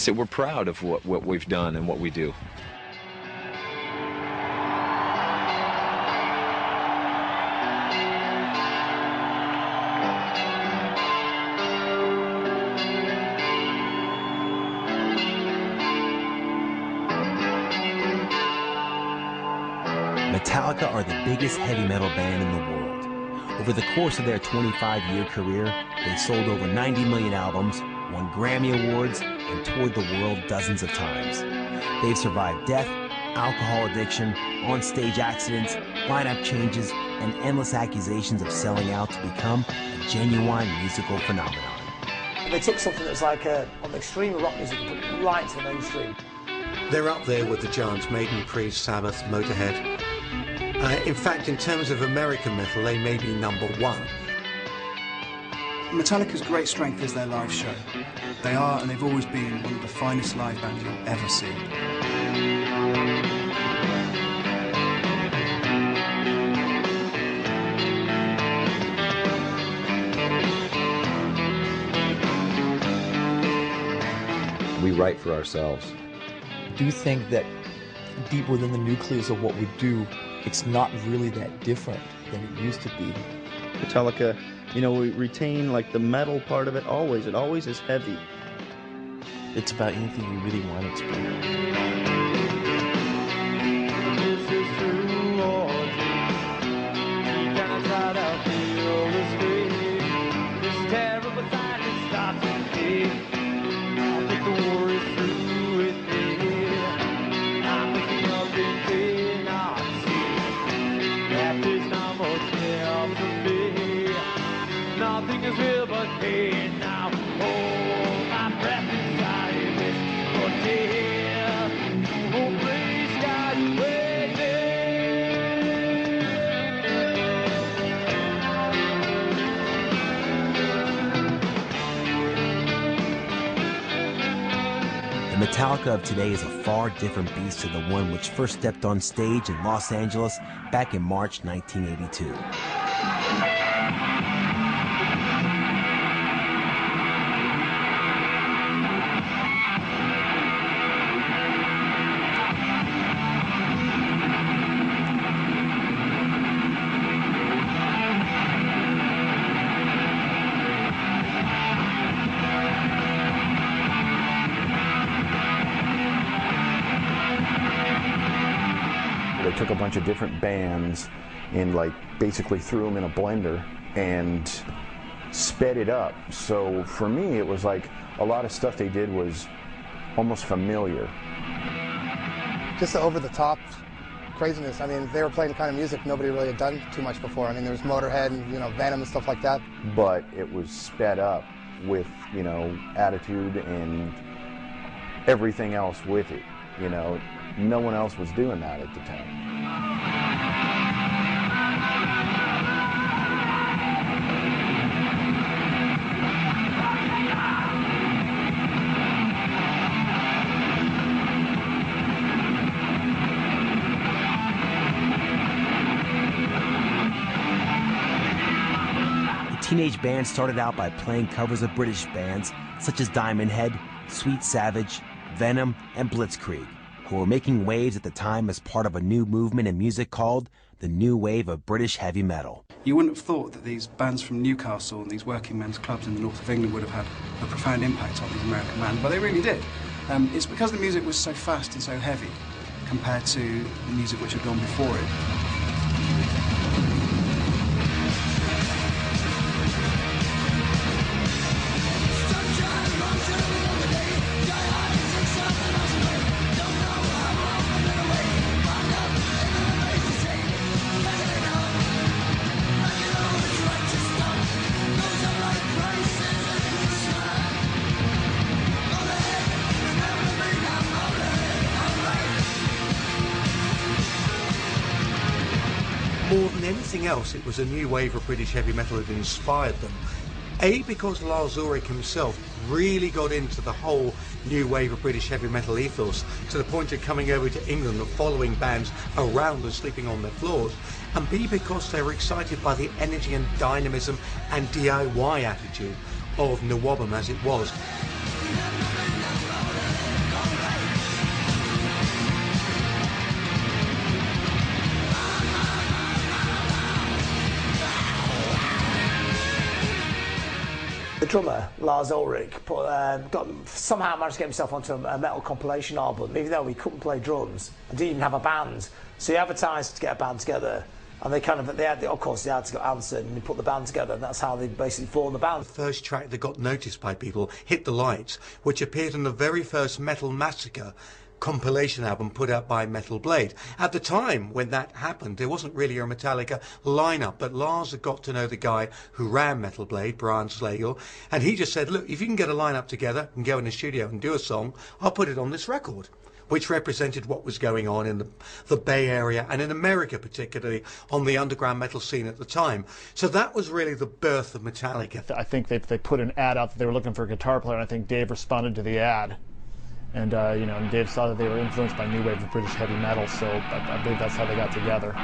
So we're proud of what we've done and what we do. Metallica are the biggest heavy metal band in the world. Over the course of their 25-year career, they sold over 90 million albums, won Grammy Awards, and toured the world dozens of times. They've survived death, alcohol addiction, on-stage accidents, lineup changes, and endless accusations of selling out to become a genuine musical phenomenon. They took something that's like on the extreme of rock music and put it right to the mainstream. They're up there with the giants Maiden, Priest, Sabbath, Motorhead. In fact, in terms of American metal, they may be #1. Metallica's great strength is their live show. They are, and they've always been, one of the finest live bands you'll ever see. We write for ourselves. I do think that deep within the nucleus of what we do, it's not really that different than it used to be. Metallica, you know, we retain like the metal part of it always. It always is heavy. It's about anything you really want it to be. This is true or dream. You cannot try to feel the stream. This terrible time it starts with me. I think the war is through with me. I'm looking up in pain. I see that there's not much left for me. Nothing is real but pain now. Hold my breath inside of this for death. Oh, please, God, wait The Metallica of today is a far different beast to the one which first stepped on stage in Los Angeles back in March 1982. They took a bunch of different bands and like basically threw them in a blender and sped it up. So for me, it was like a lot of stuff they did was almost familiar. Just the over-the-top craziness. I mean, they were playing the kind of music nobody really had done too much before. I mean, there was Motorhead and, you know, Venom and stuff like that. But it was sped up with, you know, attitude and everything else with it, you know. No one else was doing that at the time. The teenage band started out by playing covers of British bands such as Diamond Head, Sweet Savage, Venom, and Blitzkrieg, who were making waves at the time as part of a new movement in music called the New Wave of British Heavy Metal. You wouldn't have thought that these bands from Newcastle and these working men's clubs in the north of England would have had a profound impact on these American bands, but they really did. It's because the music was so fast and so heavy compared to the music which had gone before it. More than anything else, it was a new wave of British heavy metal that inspired them. A, because Lars Ulrich himself really got into the whole new wave of British heavy metal ethos to the point of coming over to England and following bands around and sleeping on their floors. And B, because they were excited by the energy and dynamism and DIY attitude of Nawabum as it was. drummer, Lars Ulrich, somehow managed to get himself onto a metal compilation album, even though he couldn't play drums and didn't even have a band. So he advertised to get a band together, and of course they had to get answered, and he put the band together, and that's how they basically formed the band. The first track that got noticed by people, Hit the Lights, which appeared on the very first Metal Massacre compilation album put out by Metal Blade. At the time when that happened, there wasn't really a Metallica lineup, but Lars had got to know the guy who ran Metal Blade, Brian Slagle, and he just said, look, if you can get a lineup together and go in the studio and do a song, I'll put it on this record, which represented what was going on in the Bay Area and in America, particularly on the underground metal scene at the time. So that was really the birth of Metallica. I think they put an ad out that they were looking for a guitar player, and I think Dave responded to the ad. And, and Dave saw that they were influenced by new wave of British heavy metal, so I believe that's how they got together.